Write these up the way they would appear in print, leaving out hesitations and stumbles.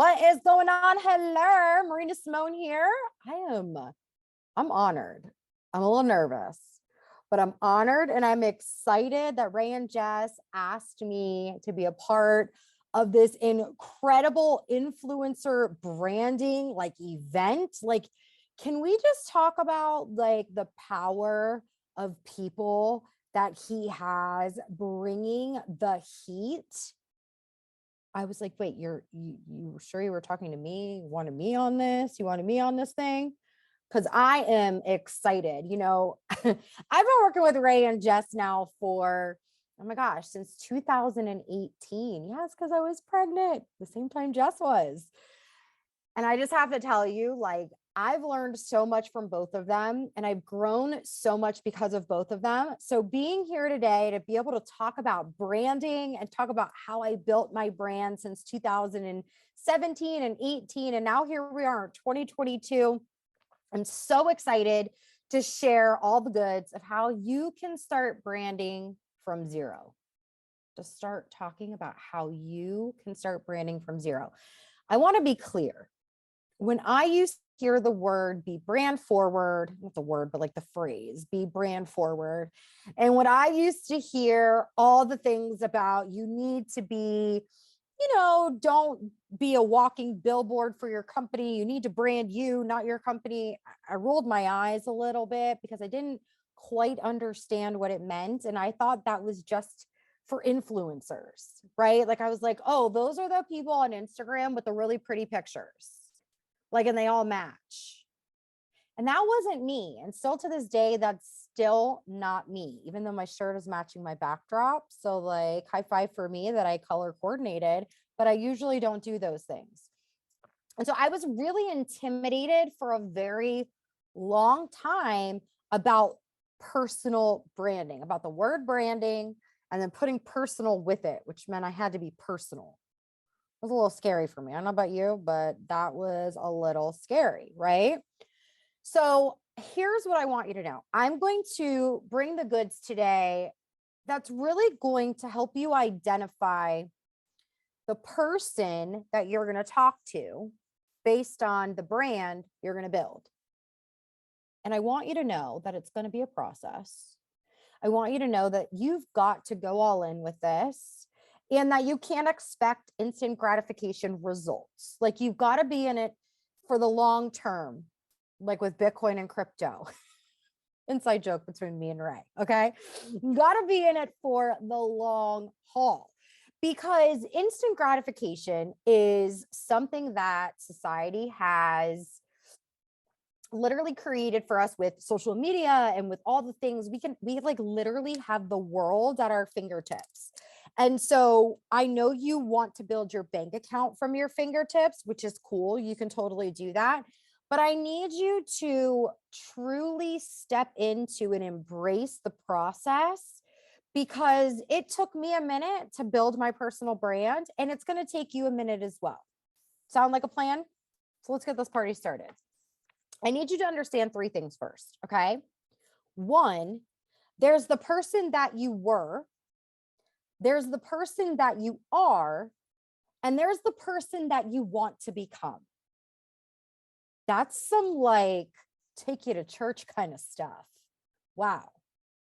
What is going on? Hello, Marina Simone here. I'm honored. I'm a little nervous, but I'm honored and I'm excited that Ray and Jess asked me to be a part of this incredible influencer branding event. Can we just talk about the power of people that he has bringing the heat? I was like, wait, you sure you were talking to me? You wanted me on this? You wanted me on this thing? Because I am excited. I've been working with Ray and Jess now for, oh my gosh, since 2018. Yes, because I was pregnant the same time Jess was. And I just have to tell you, I've learned so much from both of them, and I've grown so much because of both of them. So being here today to be able to talk about branding and talk about how I built my brand since 2017 and 18, and now here we are in 2022. I'm so excited to share all the goods of how you can start branding from zero. To start talking about how you can start branding from zero. I want to be clear. When I used to hear the word be brand forward, not the word, but the phrase be brand forward. And what I used to hear all the things about you need to be, don't be a walking billboard for your company. You need to brand you, not your company. I rolled my eyes a little bit because I didn't quite understand what it meant. And I thought that was just for influencers, right? I was like, oh, those are the people on Instagram with the really pretty pictures. And they all match. And that wasn't me. And still to this day, that's still not me, even though my shirt is matching my backdrop. So high five for me that I color coordinated, but I usually don't do those things. And so I was really intimidated for a very long time about personal branding, about the word branding, and then putting personal with it, which meant I had to be personal. It was a little scary for me. I don't know about you, but that was a little scary, right? So here's what I want you to know. I'm going to bring the goods today that's really going to help you identify the person that you're going to talk to based on the brand you're going to build. And I want you to know that it's going to be a process. I want you to know that you've got to go all in with this, and that you can't expect instant gratification results. You've got to be in it for the long term, with Bitcoin and crypto. Inside joke between me and Ray. Okay. You got to be in it for the long haul, because instant gratification is something that society has literally created for us with social media and with all the things we literally have the world at our fingertips. And so I know you want to build your bank account from your fingertips, which is cool. You can totally do that. But I need you to truly step into and embrace the process, because it took me a minute to build my personal brand, and it's going to take you a minute as well. Sound like a plan? So let's get this party started. I need you to understand three things first, okay? One, there's the person that you were, there's the person that you are, and there's the person that you want to become. That's some take you to church kind of stuff. Wow.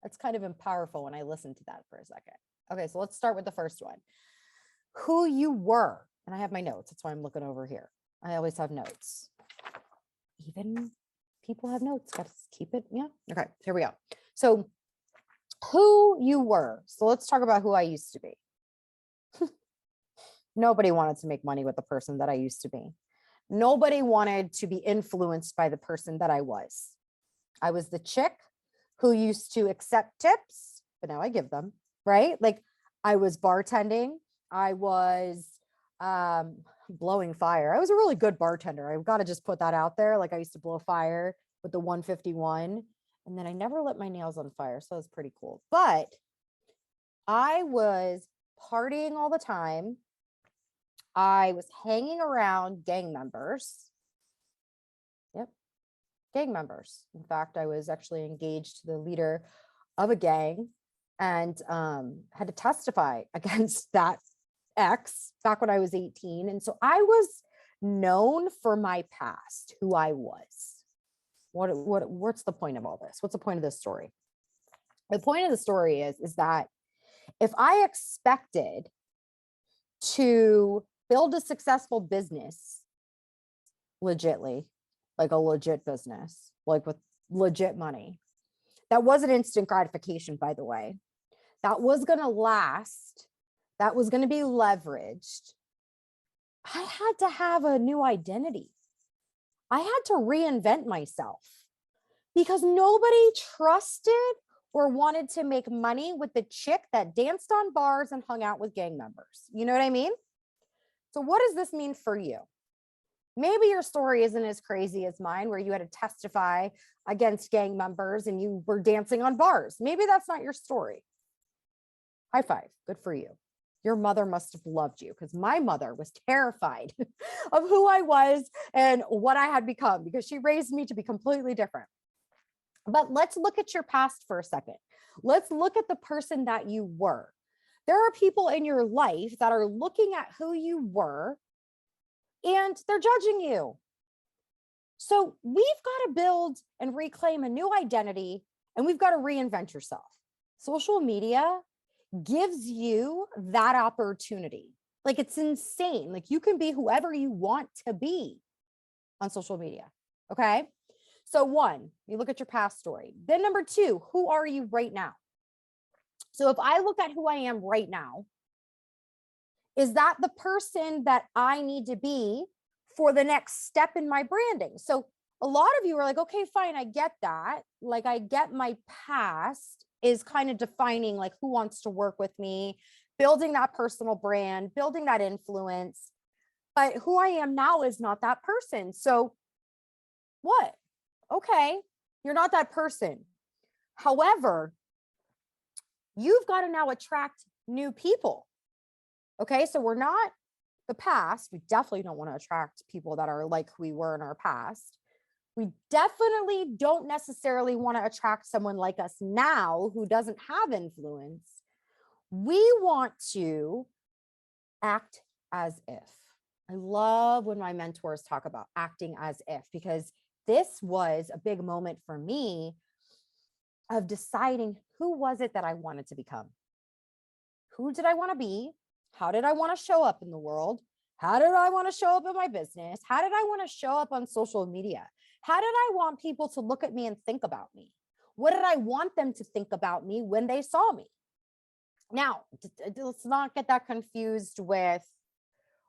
That's kind of powerful when I listen to that for a second. Okay, so let's start with the first one. Who you were. And I have my notes. That's why I'm looking over here. I always have notes. Even people have notes. Got to keep it. Yeah. Okay, here we go. So who you were. So let's talk about who I used to be. Nobody wanted to make money with the person that I used to be. Nobody wanted to be influenced by the person that I was. I was the chick who used to accept tips, but now I give them, right? I was bartending. I was blowing fire. I was a really good bartender. I've got to just put that out there. I used to blow fire with the 151, and then I never lit my nails on fire. So it was pretty cool. But I was partying all the time. I was hanging around gang members. Yep. Gang members. In fact, I was actually engaged to the leader of a gang and had to testify against that ex back when I was 18. And so I was known for my past, who I was. What's the point of all this? What's the point of this story? The point of the story is that if I expected to build a successful business legitly, like a legit business, like with legit money, that wasn't instant gratification, by the way, that was going to last, that was going to be leveraged, I had to have a new identity. I had to reinvent myself because nobody trusted or wanted to make money with the chick that danced on bars and hung out with gang members. You know what I mean? So what does this mean for you? Maybe your story isn't as crazy as mine, where you had to testify against gang members and you were dancing on bars. Maybe that's not your story. High five. Good for you. Your mother must have loved you, because my mother was terrified of who I was and what I had become, because she raised me to be completely different. But let's look at your past for a second. Let's look at the person that you were. There are people in your life that are looking at who you were and they're judging you. So we've got to build and reclaim a new identity, and we've got to reinvent yourself. Social media gives you that opportunity. Like, it's insane. Like, you can be whoever you want to be on social media. Okay. So one, you look at your past story. Then number two, who are you right now? So if I look at who I am right now, is that the person that I need to be for the next step in my branding? So a lot of you are like, okay, fine, I get that. Like, I get my past is kind of defining like who wants to work with me, building that personal brand, building that influence. But who I am now is not that person. So what? Okay, you're not that person. However, you've got to now attract new people. Okay, so we're not the past. We definitely don't want to attract people that are like who we were in our past. We definitely don't necessarily want to attract someone like us now who doesn't have influence. We want to act as if. I love when my mentors talk about acting as if, because this was a big moment for me of deciding who was it that I wanted to become. Who did I want to be? How did I want to show up in the world? How did I want to show up in my business? How did I want to show up on social media? How did I want people to look at me and think about me? What did I want them to think about me when they saw me? Now, let's not get that confused with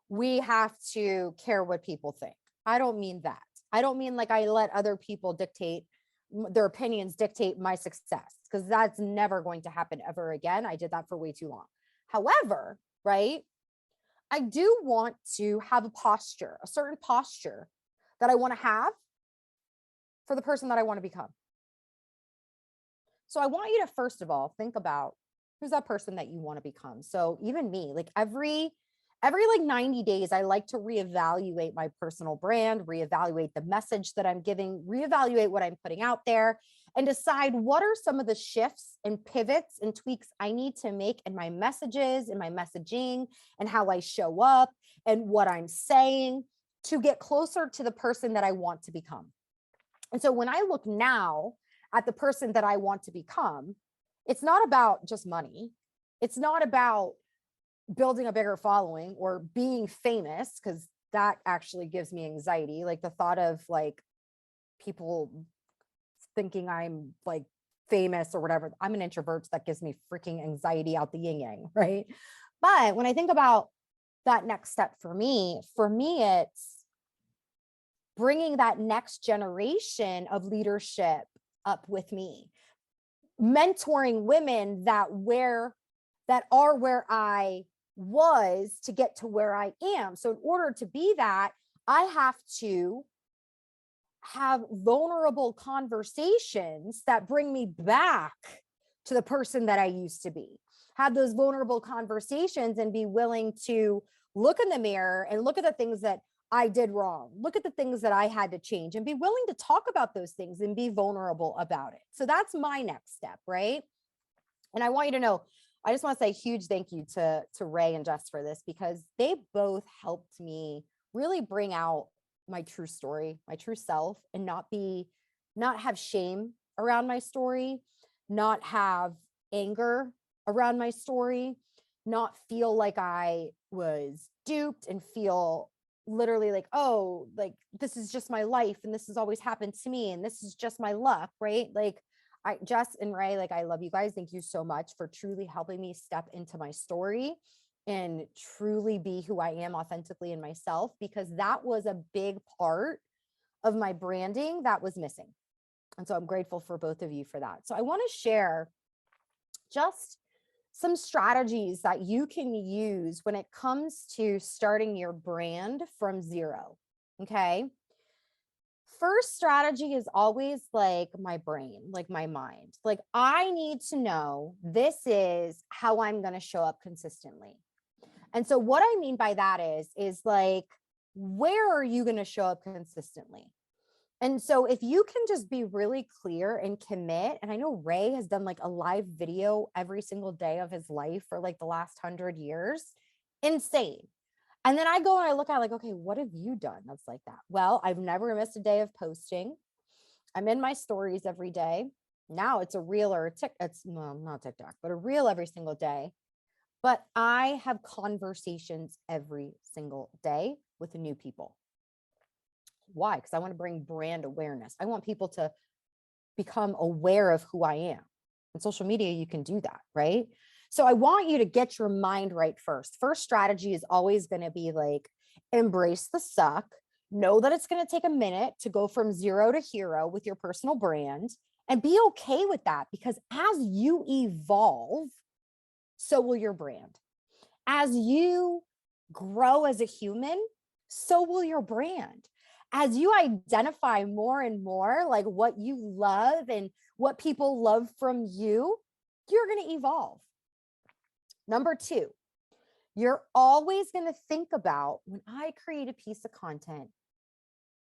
we have to care what people think. I don't mean that. I don't mean like I let other people dictate their opinions, dictate my success, because that's never going to happen ever again. I did that for way too long. However, right, I do want to have a posture, a certain posture that I want to have for the person that I want to become. So I want you to, first of all, think about who's that person that you want to become. So even me, like every like 90 days, I like to reevaluate my personal brand, reevaluate the message that I'm giving, reevaluate what I'm putting out there, and decide what are some of the shifts and pivots and tweaks I need to make in my messages, in my messaging, and how I show up and what I'm saying to get closer to the person that I want to become. And so when I look now at the person that I want to become, it's not about just money. It's not about building a bigger following or being famous, because that actually gives me anxiety. Like the thought of like people thinking I'm like famous or whatever. I'm an introvert, so that gives me freaking anxiety out the yin yang, right? But when I think about that next step for me, it's bringing that next generation of leadership up with me, mentoring women that are where I was to get to where I am. So in order to be that, I have to have vulnerable conversations that bring me back to the person that I used to be. Have those vulnerable conversations and be willing to look in the mirror and look at the things that I did wrong. Look at the things that I had to change and be willing to talk about those things and be vulnerable about it. So that's my next step, right? And I want you to know, I just want to say a huge thank you to Ray and Jess for this, because they both helped me really bring out my true story, my true self, and not have shame around my story, not have anger around my story, not feel like I was duped and feel literally like, oh, like this is just my life and this has always happened to me and this is just my luck, right? Like Jess and Ray, like I love you guys. Thank you so much for truly helping me step into my story and truly be who I am authentically in myself, because that was a big part of my branding that was missing. And so I'm grateful for both of you for that. So I want to share just some strategies that you can use when it comes to starting your brand from zero. Okay. First strategy is always like my brain, like my mind. Like I need to know this is how I'm going to show up consistently. And so what I mean by that is like, where are you going to show up consistently? And so if you can just be really clear and commit, and I know Ray has done like a live video every single day of his life for like the last 100 years, insane. And then I go and I look at like, okay, what have you done that's like that? Well, I've never missed a day of posting. I'm in my stories every day. Now it's a reel or it's well, not TikTok, but a reel every single day. But I have conversations every single day with new people. Why? Because I want to bring brand awareness. I want people to become aware of who I am. On social media, you can do that, right? So I want you to get your mind right first. First strategy is always going to be like, embrace the suck. Know that it's going to take a minute to go from zero to hero with your personal brand, and be okay with that, because as you evolve, so will your brand. As you grow as a human, so will your brand. As you identify more and more like what you love and what people love from you, you're going to evolve. Number two, you're always going to think about, when I create a piece of content,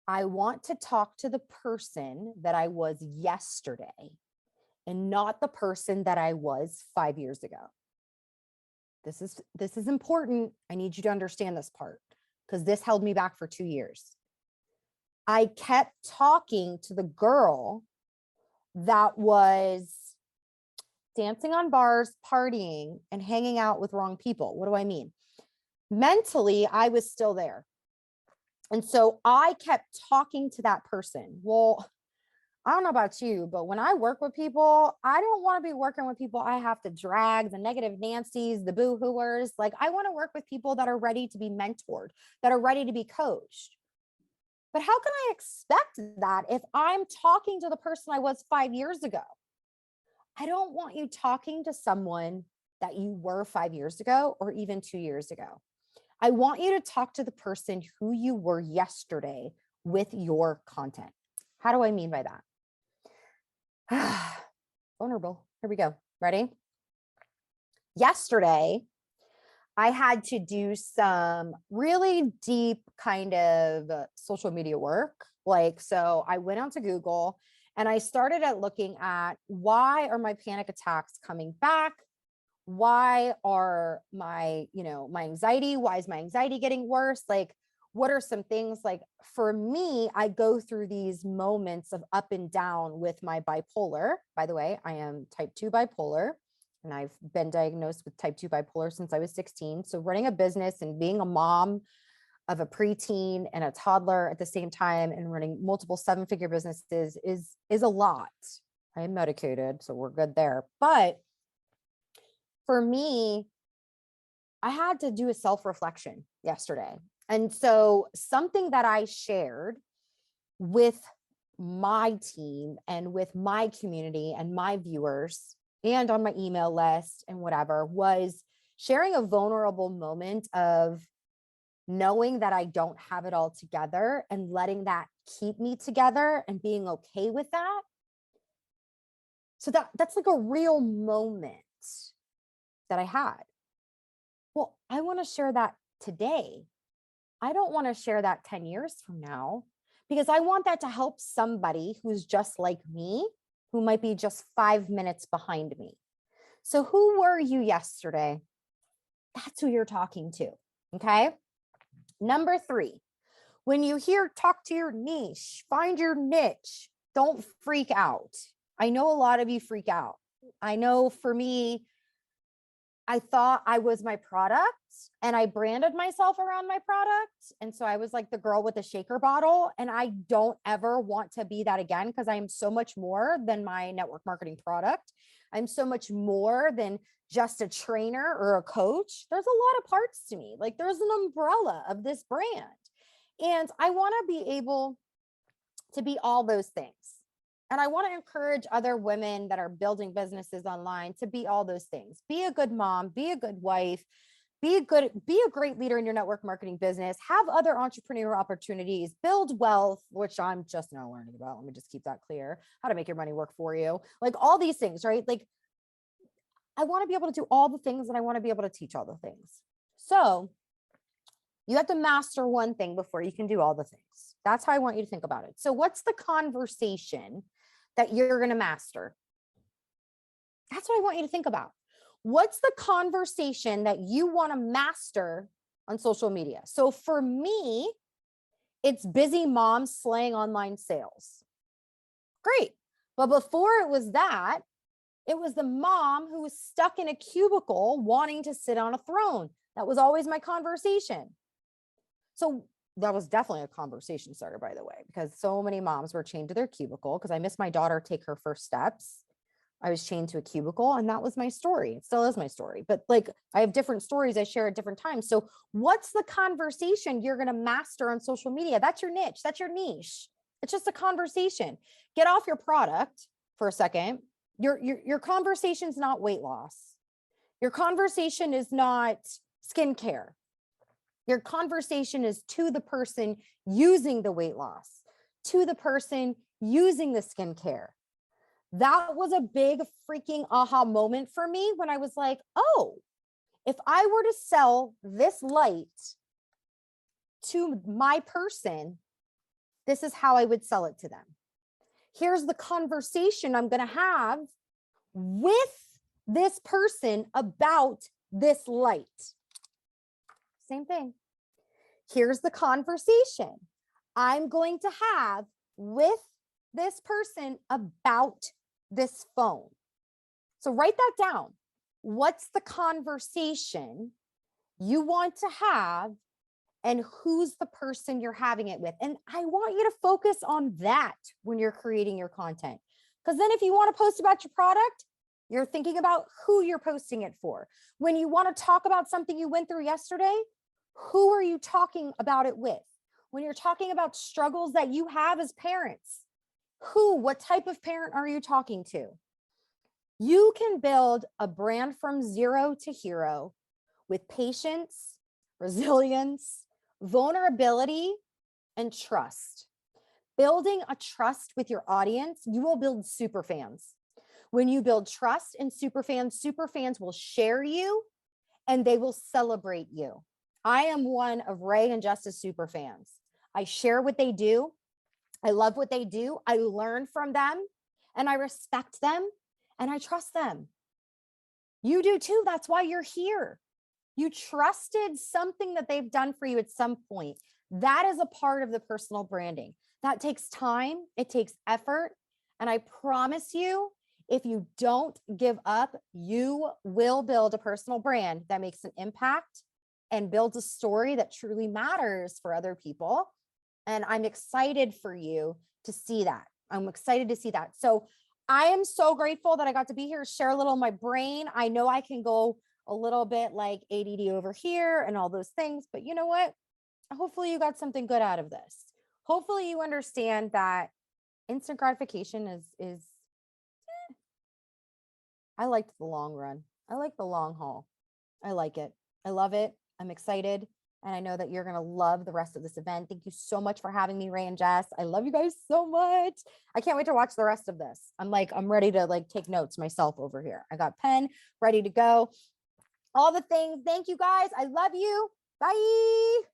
I want to talk to the person that I was yesterday and not the person that I was 5 years ago. This is important. I need you to understand this part, because this held me back for 2 years. I kept talking to the girl that was dancing on bars, partying, and hanging out with wrong people. What do I mean? Mentally, I was still there. And so I kept talking to that person. Well, I don't know about you, but when I work with people, I don't want to be working with people I have to drag, the negative Nancy's, the boo-hooers. Like I want to work with people that are ready to be mentored, that are ready to be coached. But how can I expect that if I'm talking to the person I was 5 years ago? I don't want you talking to someone that you were 5 years ago or even 2 years ago. I want you to talk to the person who you were yesterday with your content. How do I mean by that? Vulnerable. Here we go. Ready? Yesterday, I had to do some really deep kind of social media work. Like, so I went onto Google and I started at looking at, why are my panic attacks coming back? Why are my anxiety? Why is my anxiety getting worse? Like, what are some things? Like for me, I go through these moments of up and down with my bipolar. By the way, I am type 2 bipolar. And I've been diagnosed with type 2 bipolar since I was 16. So running a business and being a mom of a preteen and a toddler at the same time and running multiple 7-figure businesses is a lot. I am medicated, so we're good there. But for me, I had to do a self-reflection yesterday. And so something that I shared with my team and with my community and my viewers and on my email list and whatever was sharing a vulnerable moment of knowing that I don't have it all together and letting that keep me together and being okay with that. So that's like a real moment that I had. Well, I want to share that today. I don't want to share that 10 years from now, because I want that to help somebody who's just like me, who might be just 5 minutes behind me. So who were you yesterday? That's who you're talking to. Okay. Number 3, When you hear talk to your niche, find your niche, don't freak out. I know a lot of you freak out. I know for me, I thought I was my product and I branded myself around my product. And so I was like the girl with the shaker bottle. And I don't ever want to be that again, because I am so much more than my network marketing product. I'm so much more than just a trainer or a coach. There's a lot of parts to me. Like there's an umbrella of this brand. And I want to be able to be all those things. And I want to encourage other women that are building businesses online to be all those things. Be a good mom, be a good wife, be a great leader in your network marketing business, have other entrepreneurial opportunities, build wealth, which I'm just now learning about. Let me just keep that clear. How to make your money work for you. Like all these things, right? Like I want to be able to do all the things and I want to be able to teach all the things. So you have to master one thing before you can do all the things. That's how I want you to think about it. So what's the conversation that you're going to master? That's what I want you to think about. What's the conversation that you want to master on social media? So for me, it's busy moms slaying online sales. Great. But before it was that, it was the mom who was stuck in a cubicle wanting to sit on a throne. That was always my conversation. So that was definitely a conversation starter, by the way, because so many moms were chained to their cubicle because I missed my daughter take her first steps. I was chained to a cubicle and that was my story. It still is my story, but like I have different stories I share at different times. So what's the conversation you're going to master on social media? That's your niche. That's your niche. It's just a conversation. Get off your product for a second. Your conversation is not weight loss. Your conversation is not skincare. Your conversation is to the person using the weight loss, to the person using the skincare. That was a big freaking aha moment for me when I was like, oh, if I were to sell this light to my person, this is how I would sell it to them. Here's the conversation I'm going to have with this person about this light. Same thing. Here's the conversation I'm going to have with this person about this phone. So write that down. What's the conversation you want to have and who's the person you're having it with? And I want you to focus on that when you're creating your content. Because then if you want to post about your product, you're thinking about who you're posting it for. When you want to talk about something you went through yesterday, who are you talking about it with? When you're talking about struggles that you have as parents, what type of parent are you talking to? You can build a brand from zero to hero with patience, resilience, vulnerability, and trust. Building a trust with your audience, you will build super fans. When you build trust in super fans will share you and they will celebrate you. I am one of Ray and Justice super fans. I share what they do. I love what they do. I learn from them and I respect them and I trust them. You do too. That's why you're here. You trusted something that they've done for you at some point. That is a part of the personal branding. That takes time. It takes effort. And I promise you, if you don't give up, you will build a personal brand that makes an impact and builds a story that truly matters for other people. And I'm excited for you to see that. I'm excited to see that. So I am so grateful that I got to be here, share a little of my brain. I know I can go a little bit like ADD over here and all those things, but you know what? Hopefully you got something good out of this. Hopefully you understand that instant gratification is I liked the long run. I like the long haul. I like it. I love it. I'm excited. And I know that you're going to love the rest of this event. Thank you so much for having me, Ray and Jess. I love you guys so much. I can't wait to watch the rest of this. I'm ready to take notes myself over here. I got pen ready to go. All the things. Thank you guys. I love you. Bye.